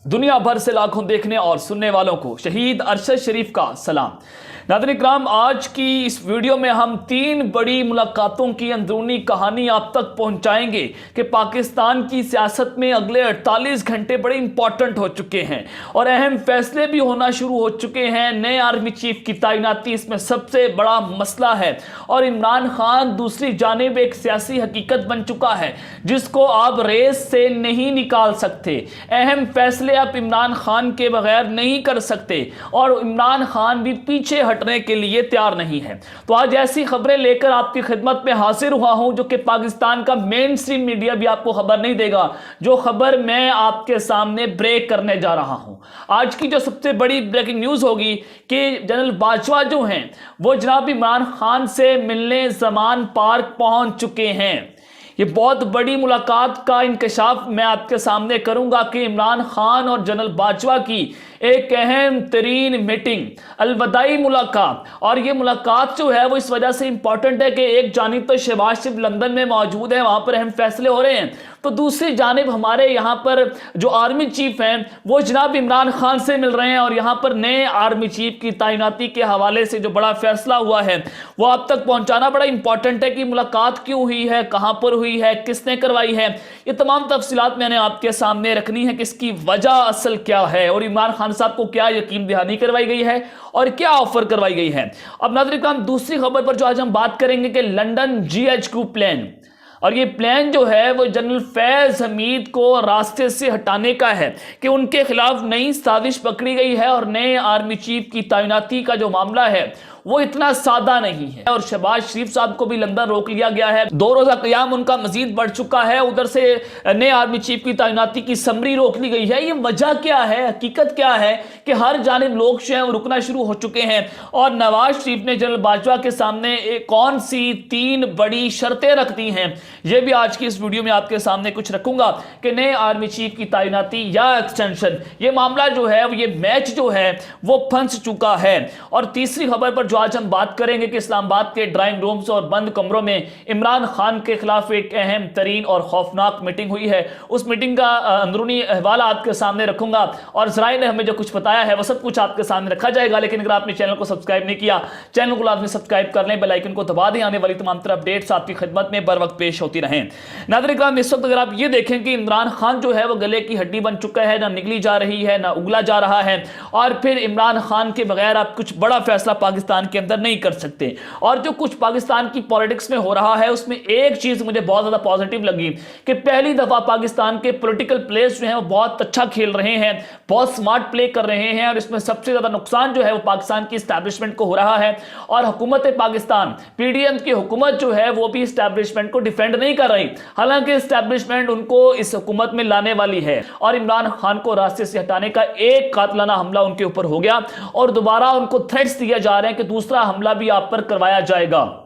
दुनिया भर से लाखों देखने और सुनने वालों को शहीद अरशद शरीफ का सलाम। नाज़रीन इकराम, आज की इस वीडियो में हम 3 बड़ी मुलाकातों की अंदरूनी कहानी आप तक पहुंचाएंगे कि पाकिस्तान की सियासत में अगले 48 घंटे बड़े इंपॉर्टेंट हो चुके हैं और अहम फैसले भी होना शुरू हो चुके हैं। नए आर्मी चीफ की तैनाती इसमें सबसे बड़ा मसला है और इमरान खान दूसरी जानिब एक सियासी हकीकत बन चुका है जिसको आप रेस से नहीं निकाल सकते। अहम फैसले आप इमरान खान के बगैर नहीं कर सकते और इमरान खान भी पीछे हटने के लिए तैयार नहीं है। तो आज ऐसी खबरें लेकर आपकी खिदमत में हाजिर हुआ हूं जो कि पाकिस्तान का मेन स्ट्रीम मीडिया भी आपको खबर नहीं देगा, जो खबर मैं आपके सामने ब्रेक करने जा रहा हूं। आज की जो सबसे बड़ी ब्रेकिंग न्यूज होगी कि जनरल बाजवा जो हैं वो जनाब इमरान खान से मिलने ज़मान पार्क पहुंच चुके हैं। ये बहुत बड़ी मुलाकात का इंकशाफ मैं आपके सामने करूंगा कि इमरान खान और जनरल बाजवा की एक अहम तरीन मीटिंग, अलविदाई मुलाकात। और ये मुलाकात जो है वो इस वजह से इंपॉर्टेंट है कि एक जानिब तो शहबाज शरीफ लंदन में मौजूद है, वहां पर अहम फैसले हो रहे हैं, तो दूसरी जानिब हमारे यहाँ पर जो आर्मी चीफ हैं वो जनाब इमरान खान से मिल रहे हैं और यहाँ पर नए आर्मी चीफ की तैनाती के हवाले से जो बड़ा फैसला हुआ है वो आप तक पहुँचाना बड़ा इंपॉर्टेंट है कि मुलाकात क्यों हुई है, कहाँ पर हुई है, किसने करवाई है। ये तमाम तफसीलात मैंने आपके सामने रखनी है कि इसकी वजह असल क्या है और इमरान खान साहब को क्या यकीन दहानी करवाई गई है और क्या ऑफर करवाई गई है। अब नाज़रीन दूसरी खबर पर जो आज हम बात करेंगे कि लंदन GHQ प्लान, और ये प्लान जो है वो जनरल फैज हमीद को रास्ते से हटाने का है कि उनके खिलाफ नई साजिश पकड़ी गई है और नए आर्मी चीफ की तैनाती का जो मामला है वो इतना सादा नहीं है और शहबाज शरीफ साहब को भी लंदन रोक लिया गया है। 2 रोज़ा क़याम उनका मजीद बढ़ चुका है, उधर से नए आर्मी चीफ की तैनाती की समरी रोक ली गई है। ये वजह क्या है, हकीकत क्या है कि हर जानिब लोग जो हैं वो रुकना शुरू हो चुके हैं और नवाज शरीफ ने जनरल बाजवा के सामने कौन सी 3 बड़ी शर्तें रख दी हैं, ये भी आज की इस वीडियो में आपके सामने कुछ रखूंगा कि नए आर्मी चीफ की तैनाती या एक्सटेंशन, ये मामला जो है ये मैच जो है वो फंस चुका है। और तीसरी खबर पर आज हम बात करेंगे कि इस्लामाबाद के ड्राइंग रूम्स और बंद कमरों में इमरान खान के खिलाफ एक अहम तरीन और खौफनाक मीटिंग हुई है। उस मीटिंग का अंदरूनी अहवाल आपके सामने रखूंगा और ज़राए ने हमें जो कुछ बताया है वो सब कुछ आपके सामने रखा जाएगा। लेकिन अगर आपने चैनल को सब्सक्राइब नहीं किया, चैनल को लाजमी सब्सक्राइब कर लें, बेल आइकन को दबा दें, आने वाली तमाम तरह अपडेट्स आपकी खिदमत में बर वक्त पेश होती रहें। नाज़रीन इस वक्त अगर आप ये देखें कि इमरान खान जो है वो गले की हड्डी बन चुका है, ना निगली जा रही है ना उगला जा रहा है और फिर इमरान खान के बगैर आप कुछ बड़ा फैसला पाकिस्तान के अंदर नहीं कर सकते। और जो कुछ पाकिस्तान की पॉलिटिक्स में हो रहा है उसमें एक चीज मुझे बहुत ज्यादा पॉजिटिव लगी कि पहली दफा पाकिस्तान के पॉलिटिकल प्लेयर्स जो हैं वो बहुत अच्छा खेल रहे हैं, बहुत स्मार्ट प्ले कर रहे हैं और इसमें सबसे ज्यादा नुकसान जो है वो पाकिस्तान की एस्टैब्लिशमेंट को हो रहा है और हुकूमत पाकिस्तान PDM की हुकूमत जो है वो भी एस्टैब्लिशमेंट को डिफेंड नहीं कर रही, हालांकि एस्टैब्लिशमेंट उनको इस हुकूमत में लाने वाली है। और इमरान खान को रास्ते से हटाने का एक कातलाना हमला उनके ऊपर हो गया और दोबारा उनको थ्रेट्स दिए जा रहे हैं कि दूसरा हमला भी आप पर करवाया जाएगा।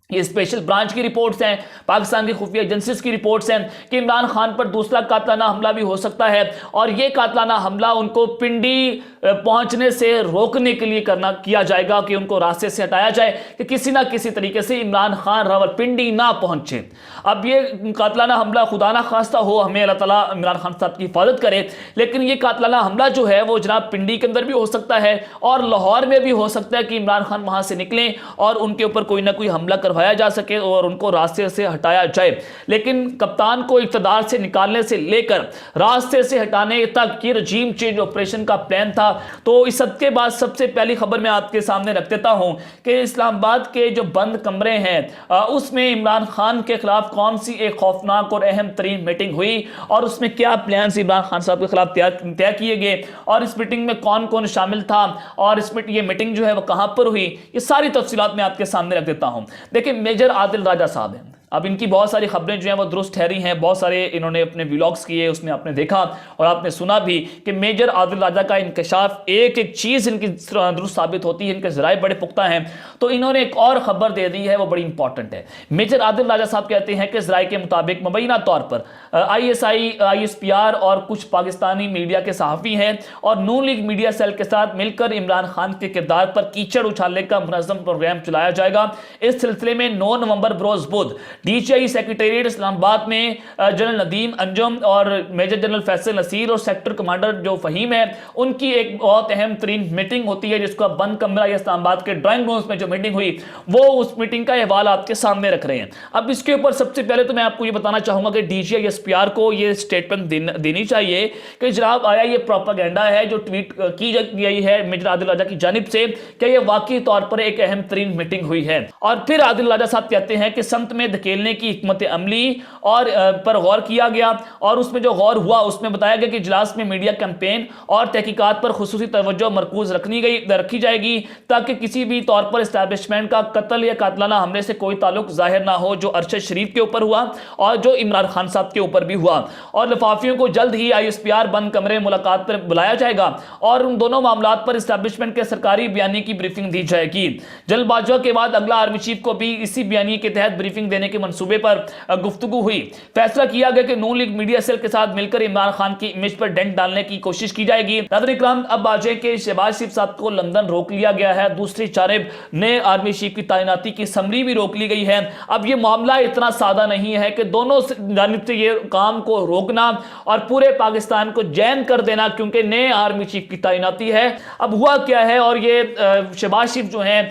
ये स्पेशल ब्रांच की रिपोर्ट्स हैं, पाकिस्तान की खुफिया एजेंसीज की रिपोर्ट्स हैं कि इमरान खान पर दूसरा कातलाना हमला भी हो सकता है और ये कातलाना हमला उनको पिंडी पहुंचने से रोकने के लिए किया जाएगा कि उनको रास्ते से हटाया जाए कि किसी ना किसी तरीके से इमरान खान रावलपिंडी ना पहुंचे। अब ये कातलाना हमला खुदा ना खास्ता हो, हमें अल्लाह ताला इमरान खान साहब की हिफाजत करे, लेकिन ये कातलाना हमला जो है वो जनाब पिंडी के अंदर भी हो सकता है और लाहौर में भी हो सकता है कि इमरान खान वहां से निकलें और उनके ऊपर कोई ना कोई हमला करवाया जा सके और उनको रास्ते से हटाया जाए। लेकिन कप्तान को इक़्तिदार से निकालने से लेकर रास्ते से हटाने तक ये रजीम चेंज ऑपरेशन का प्लान था। तो इस सब के बाद सबसे पहली खबर मैं आपके सामने रख देता हूं कि इस्लामाबाद के जो बंद कमरे हैं उसमें इमरान खान के खिलाफ कौन सी एक खौफनाक और अहम तरीन मीटिंग हुई और उसमें क्या प्लान इमरान खान साहब के खिलाफ तय किए गए और इस मीटिंग में कौन कौन शामिल था और ये मीटिंग जो है वो कहां पर हुई, ये सारी तफसीलात मैं आपके सामने रख देता हूं। देखिए मेजर आदिल राजा साहब हैं, अब इनकी बहुत सारी खबरें जो हैं वो दुरुस्त ठहरी हैं, बहुत सारे इन्होंने अपने व्लॉग्स किए, उसमें आपने देखा और आपने सुना भी कि मेजर आदिल राजा का इंकशाफ एक एक चीज़ इनकी दुरुस्त साबित होती है, इनके ज़राए बड़े पुख्ता हैं। तो इन्होंने एक और ख़बर दे दी है, वो बड़ी इंपॉर्टेंट है। मेजर आदिल राजा साहब कहते हैं कि ज़राए के मुताबिक मुबैना तौर पर ISI ISPR और कुछ पाकिस्तानी मीडिया के सहाफ़ी हैं और नून लीग मीडिया सेल के साथ मिलकर इमरान खान के किरदार पर कीचड़ उछालने का मुनज़्ज़म प्रोग्राम चलाया जाएगा। इस सिलसिले में 9 नवंबर बरोज़ बुध DCI सेक्रेटेरिएट इस्लामाबाद में जनरल नदीम अंजुम और मेजर जनरल फैसल नसीर और सेक्टर कमांडर जो फहीम है, उनकी एक बहुत अहम तरीन मीटिंग होती है, जिसको बंद कमरा या इस्लामाबाद के ड्राइंग रूम्स में जो मीटिंग हुई, वो उस मीटिंग का अहवाल आपके सामने रख रहे हैं। अब इसके ऊपर सबसे पहले तो मैं आपको ये बताना चाहूंगा कि DCI SPR को ये स्टेटमेंट देनी चाहिए कि जनाब आया ये प्रोपेगेंडा है जो ट्वीट की गई है मेजर आदिल राजा की जानिब से, क्या ये वाकई तौर पर एक अहम तरीन मीटिंग हुई है। और फिर आदिल राजा साहब कहते हैं कि संत में धकेलने की हिकमत अमली और पर गौर किया गया, और उसमें जो गौर हुआ उसमें बताया गया कि इजलास में मीडिया कैंपेन और तहकीकात पर खुसूसी तवज्जो मरकूज रखी जाएगी, ताकि किसी भी तौर पर इस्टेब्लिशमेंट का कत्ल या कातलाना हमले से कोई ताल्लुक जाहिर ना हो, जो अरशद शरीफ के ऊपर हुआ और जो इमरान खान साहब के ऊपर भी हुआ। और लिफाफियों को जल्द ही ISPR बंद कमरे मुलाकात पर बुलाया जाएगा और उन दोनों मामलात पर इस्टेब्लिशमेंट के सरकारी बयानी की ब्रीफिंग दी जाएगी। जनरल बाजवा के बाद अगला आर्मी चीफ को भी इसी बयानी के तहत ब्रीफिंग देने के मंसूबे पर गुफ्तगू हुई। फैसला किया गया कि नून लीग मीडिया सेल के साथ मिलकर इमरान खान की इमेज पर डेंट डालने की कोशिश की जाएगी। नाज़रीन इकराम, अब बाजे के शहबाज शरीफ साहब को लंदन रोक लिया गया है, दूसरी जानिब नए आर्मी चीफ की तैनाती की समरी भी रोक ली गई है। अब ये मामला इतना सादा नहीं है कि दोनों जानिब से ये काम को रोकना और पूरे पाकिस्तान को जैन कर देना, क्योंकि नए आर्मी चीफ की तैनाती है। अब हुआ क्या है और ये शहबाज शरीफ जो हैं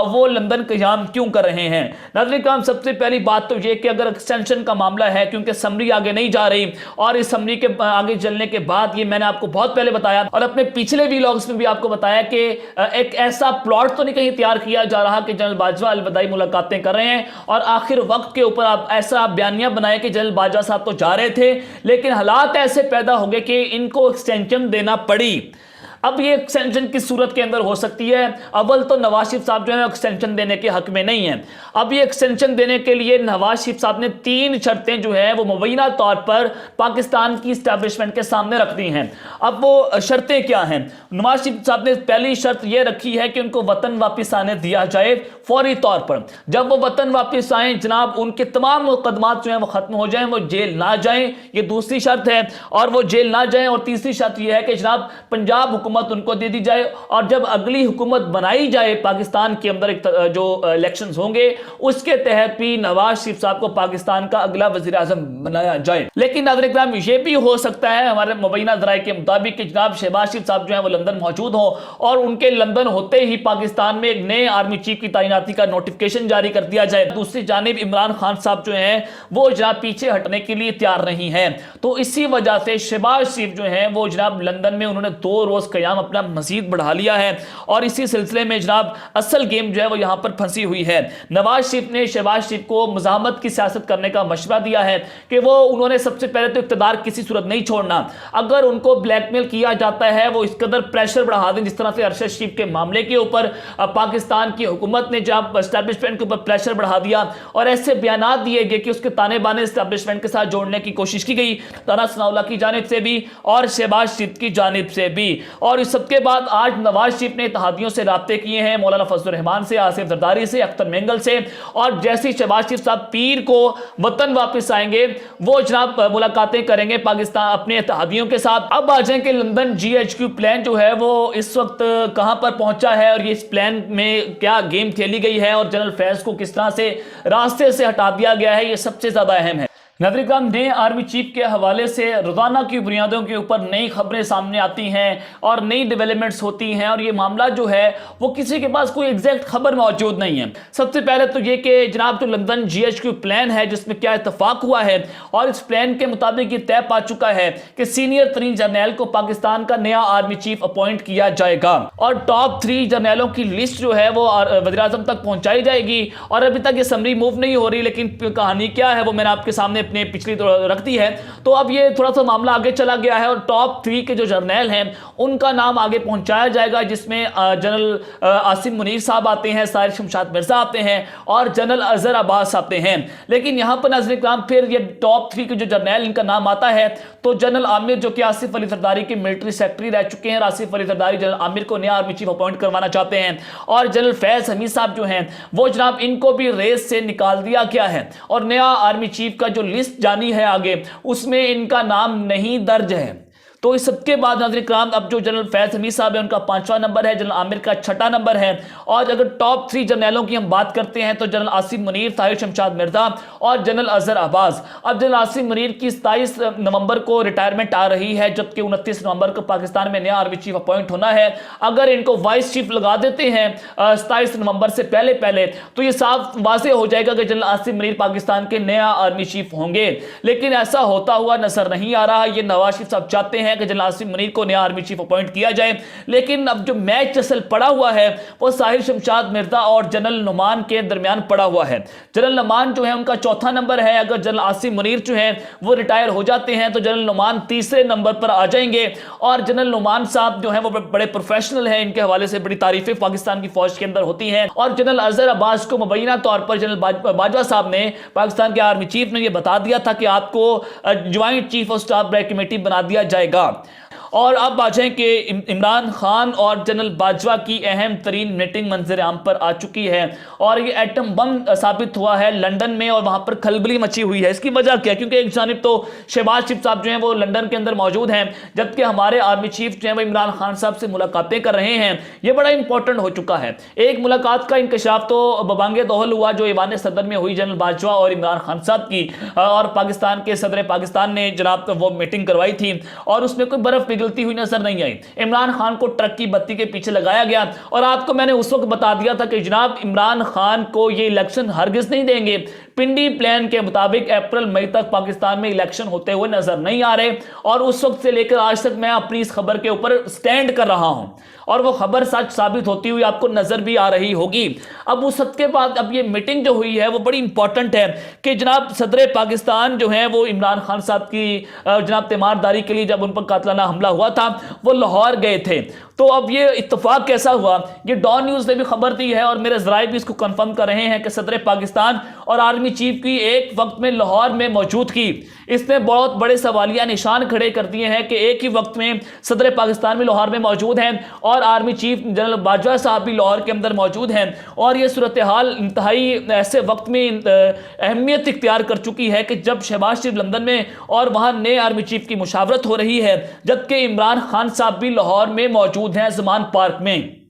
वो लंदन क़याम क्यों कर रहे हैं। नाज़रीन इकराम, सबसे पहली बात तो ये कि अगर एक्सटेंशन का मामला है, क्योंकि समरी आगे नहीं जा रही और इस समरी के आगे चलने के बाद, ये मैंने आपको बहुत पहले बताया और अपने पिछले व्लॉग्स में भी आपको बताया कि एक ऐसा प्लॉट तो नहीं कहीं तैयार किया जा रहा कि जनरल बाजवा अलविदाई मुलाकातें कर रहे हैं और आखिर वक्त के ऊपर आप ऐसा बयानिया बनाए कि जनरल बाजवा साहब तो जा रहे थे, लेकिन हालात ऐसे पैदा हो गए कि इनको एक्सटेंशन देना पड़ी। अब ये एक्सटेंशन किस सूरत के अंदर हो सकती है? अव्वल तो नवाज शरीफ साहब जो है एक्सटेंशन देने के हक में नहीं है। अब ये एक्सटेंशन देने के लिए नवाज शरीफ साहब ने 3 शर्तें जो है वो मुबैना तौर पर पाकिस्तान की इस्टेब्लिशमेंट के सामने रख दी हैं। अब वो शर्तें क्या हैं? नवाज शरीफ साहब ने पहली शर्त ये रखी है कि उनको वतन वापस आने दिया जाए फौरी तौर पर। जब वो वतन वापस आए जनाब, उनके तमाम मुकदमात जो हैं वो खत्म हो जाएं, वो जेल ना जाएं, ये दूसरी शर्त है। और वो जेल ना जाएं, और तीसरी शर्त यह है कि जनाब पंजाब हुकूमत उनको दे दी जाए, और जब अगली हुकूमत बनाई जाए पाकिस्तान के अंदर जो इलेक्शंस होंगे उसके तहत भी नवाज शरीफ साहब को पाकिस्तान का अगला वजीर आजम बनाया जाए। लेकिन नाज़रीन इकराम, ये भी हो सकता है हमारे मुबैना ज़राए के मुताबिक कि जनाब शहबाज शरीफ साहब जो है वो लंदन मौजूद हो और उनके लंदन होते ही पाकिस्तान में एक नए आर्मी चीफ की तैनाती का नोटिफिकेशन जारी कर दिया जाए। दूसरी जानिब इमरान खान साहब जो है वो जनाब पीछे हटने के लिए तैयार नहीं है। तो इसी वजह से शहबाज शरीफ जो है वो जनाब लंदन में उन्होंने 2 रोज कयाम अपना मजीद बढ़ा लिया है, और इसी सिलसिले में जनाब असल गेम जो है वो यहां पर फंसी हुई है। नवाज शरीफ ने शहबाज शरीफ को मुज़ाहमत की सियासत करने का मशवरा दिया है कि वो उन्होंने सबसे पहले तो इक़्तिदार किसी सूरत नहीं छोड़ना। अगर उनको ब्लैकमेल किया जाता है वो इस कदर प्रेशर बढ़ा दें, जिस तरह से अरशद शरीफ के मामले के ऊपर पाकिस्तान की हुकूमत ने जब एस्टेब्लिशमेंट के ऊपर प्रेशर बढ़ा दिया और ऐसे बयानात दिए गए कि उसके ताने बाने एस्टेब्लिशमेंट के साथ जोड़ने की कोशिश की गई, राना सनाउल्लाह की जानिब से भी और शहबाज शरीफ की जानिब से भी। और इस सबके बाद आज नवाज शरीफ ने इत्तेहादियों से राब्ते किए हैं, मौलाना फजलुर रहमान से, आसिफ जरदारी से, अख्तर मेंगल से, और जैसे शहबाज शरीफ साहब पीर को वतन वापस आएंगे वो जनाब मुलाकातें करेंगे पाकिस्तान अपने इत्तेहादियों के साथ। अब आ जाए कि लंदन GHQ प्लान जो है वो इस वक्त कहां पर पहुंचा है और ये इस प्लान में क्या गेम खेली गई है और जनरल फैज को किस तरह से रास्ते से हटा दिया गया है, ये सबसे ज्यादा अहम है। नाज़रीन, नए आर्मी चीफ के हवाले से रोज़ाना की बुनियादों के ऊपर नई खबरें सामने आती हैं और नई डेवलपमेंट्स होती हैं, और ये मामला जो है वो किसी के पास कोई एग्जैक्ट खबर मौजूद नहीं है। सबसे पहले तो ये कि जनाब जो लंदन GHQ प्लान है जिसमें क्या इत्तफाक हुआ है, और इस प्लान के मुताबिक ये तय पा चुका है कि सीनियर तरीन जर्नैल को पाकिस्तान का नया आर्मी चीफ अपॉइंट किया जाएगा, और टॉप 3 जर्नैलों की लिस्ट जो है वो वज़ीर आज़म तक पहुंचाई जाएगी। और अभी तक ये समरी मूव नहीं हो रही, लेकिन कहानी क्या है वो मैंने आपके सामने अपने पिछली तो रख दी है। तो अब ये थोड़ा सा मामला आगे चला गया है और टॉप 3 के जो जर्नैल हैं उनका नाम आगे पहुंचाया जाएगा, जिसमें जनरल आसिम मुनीर साहब आते हैं, साहिर शमशाद मिर्जा आते हैं और जनरल अजहर अब्बास आते हैं। लेकिन यहां पर नाज़रीन इकराम फिर ये टॉप 3 के जो जर्नैल इनका नाम आता है तो जनरल आमिर जो कि आसिफ अली जरदारी के मिलिट्री सेक्रेटरी रह चुके हैं, आसिफ अली जरदारी जनरल आमिर को नया आर्मी चीफ अपॉइंट करवाना चाहते हैं, और जनरल फैज हमीद साहब जो हैं वो जनाब इनको भी रेस से निकाल दिया गया है, और नया आर्मी चीफ का जो लिस्ट जानी है आगे उसमें इनका नाम नहीं दर्ज है। तो इस सबके बाद नाज़रीन किराम अब जो जनरल फैज हमीद साहब है उनका 5वां नंबर है, जनरल आमिर का 6ठा नंबर है। और अगर टॉप 3 जर्नलों की हम बात करते हैं तो जनरल आसिम मुनीर, ताहिर शमशाद मिर्जा और जनरल अजहर अब्बास। अब जनरल आसिम मुनीर की 27 नवंबर को रिटायरमेंट आ रही है, जबकि 29 नवंबर को पाकिस्तान में नया आर्मी चीफ अपॉइंट होना है। अगर इनको वाइस चीफ लगा देते हैं 27 नवंबर से पहले पहले तो ये साफ वाज़ेह हो जाएगा कि जनरल आसिम मुनीर पाकिस्तान के नया आर्मी चीफ होंगे, लेकिन ऐसा होता हुआ नजर नहीं आ रहा। ये नवाज शरीफ साहब चाहते हैं कि जनरल आसिम मुनीर को नया आर्मी चीफ अपॉइंट किया जाए, लेकिन अब जो मैच असल पड़ा हुआ है वो ताहिर शमशाद मिर्जा और जनरल नुमान के दरमियान पड़ा हुआ है। जनरल नुमान जो है उनका 4था नंबर है। अगर जनरल आसिम मुनीर जो है वो रिटायर हो जाते हैं तो जनरल नुमान 3रे नंबर पर आ जाएंगे। और जनरल नुमान साहब जो है वो बड़े प्रोफेशनल हैं, इनके हवाले से बड़ी तारीफें पाकिस्तान की फौज के अंदर होती हैं। और जनरल अजहर अब्बास को मुबैना तौर पर जनरल बाजवा साहब ने, पाकिस्तान के आर्मी चीफ ने यह बता दिया था कि आपको ज्वाइंट चीफ ऑफ स्टाफ ब्रैक कमेटी बना दिया जाएगा। और अब आ जाए कि इमरान खान और जनरल बाजवा की अहम तरीन मीटिंग मंजर आम पर आ चुकी है और ये एटम बम साबित हुआ है लंदन में और वहां पर खलबली मची हुई है। इसकी वजह क्या है? क्योंकि एक जानिब तो शहबाज शरीफ साहब जो हैं वो लंदन के अंदर मौजूद हैं, जबकि हमारे आर्मी चीफ जो है वो इमरान खान साहब से मुलाकातें कर रहे हैं। ये बड़ा इंपॉर्टेंट हो चुका है। एक मुलाकात का इंकशाफ तो बबांगे दोहल हुआ जो ईवान सदर में हुई जनरल बाजवा और इमरान खान साहब की, और पाकिस्तान के सदर पाकिस्तान ने जनाब वो मीटिंग करवाई थी और उसमें कोई बर्फ पिघलती हुई नजर नहीं आई। इमरान खान को ट्रक की बत्ती के पीछे लगाया गया और आपको मैंने उस वक्त बता दिया था कि जनाब इमरान खान को ये इलेक्शन हरगिज नहीं देंगे। पिंडी प्लान के मुताबिक अप्रैल मई तक पाकिस्तान में इलेक्शन होते हुए नजर नहीं आ रहे और उस वक्त से लेकर आज तक मैं अपनी इस खबर के ऊपर स्टैंड कर रहा हूं और वो खबर सच साबित होती हुई आपको नजर भी आ रही होगी। अब उस सब के बाद अब ये मीटिंग जो हुई है वो बड़ी इंपॉर्टेंट है कि जनाब सदर पाकिस्तान जो है वो इमरान खान साहब की जनाब तीमारदारी के लिए जब उन पर कातलाना हमला हुआ था वो लाहौर गए थे। तो अब ये इत्तेफाक कैसा हुआ? ये डॉन न्यूज ने भी खबर दी है और मेरे जराए भी इसको कंफर्म कर रहे हैं कि सदर पाकिस्तान और आर्मी चीफ की एक वक्त में लाहौर में मौजूदगी, इसने बहुत बड़े सवालिया निशान खड़े कर दिए हैं कि एक ही वक्त में सदर पाकिस्तान भी लाहौर में मौजूद हैं और आर्मी चीफ जनरल बाजवा साहब भी लाहौर के अंदर मौजूद हैं। और ये सूरत हाल इंतहाई ऐसे वक्त में अहमियत इख्तियार कर चुकी है कि जब शहबाज शरीफ लंदन में और वहाँ नए आर्मी चीफ की मुशावरत हो रही है, जबकि इमरान खान साहब भी लाहौर में मौजूद हैं ज़मान पार्क में।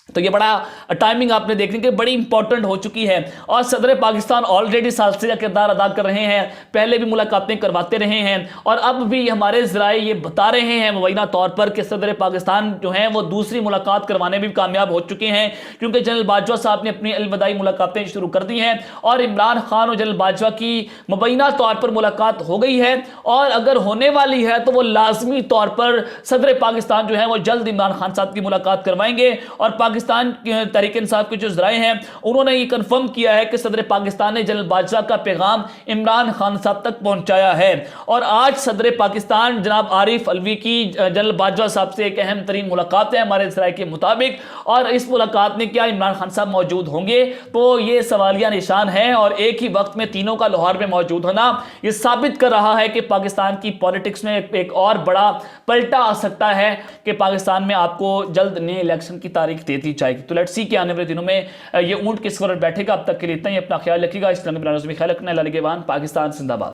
तो ये बड़ा टाइमिंग आपने देखने की बड़ी इंपॉर्टेंट हो चुकी है और सदर पाकिस्तान ऑलरेडी सालसे का किरदार अदा कर रहे हैं, पहले भी मुलाकातें करवाते रहे हैं और अब भी हमारे ज़राए ये बता रहे हैं मुबैना तौर पर कि सदर पाकिस्तान जो हैं वो दूसरी मुलाकात करवाने में भी कामयाब हो चुके हैं, क्योंकि जनरल बाजवा साहब ने अपनी अलविदाई मुलाकातें शुरू कर दी हैं और इमरान खान और जनरल बाजवा की मुबैना तौर पर मुलाकात हो गई है और अगर होने वाली है तो वो लाजमी तौर पर सदर पाकिस्तान जो है वो जल्द इमरान खान साहब की मुलाकात करवाएंगे। और पाकिस्तान तहरीक इंसाफ के जो ज़राए हैं उन्होंने ये कंफर्म किया है कि सदर पाकिस्तान ने जनरल बाजवा का पैगाम इमरान खान साहब तक पहुंचाया है। और आज सदर पाकिस्तान जनाब आरिफ अलवी की जनरल बाजवा साहब से एक अहम तरीन मुलाकात है हमारे ज़राए के मुताबिक, और इस मुलाकात में क्या इमरान खान साहब मौजूद होंगे तो ये सवालिया निशान है। और एक ही वक्त में तीनों का लाहौर में मौजूद होना ये साबित कर रहा है कि पाकिस्तान की पॉलिटिक्स में एक और बड़ा पलटा आ सकता है कि पाकिस्तान में आपको जल्द नए इलेक्शन की तारीख दे दी जाएगी। तो लेट्स सी कि आने वाले दिनों में ये ऊंट किस कदर बैठेगा। अब तक के लिए इतना ही, अपना ख्याल रखिएगा। इस तरह के ख्याल रखना, पाकिस्तान जिंदाबाद।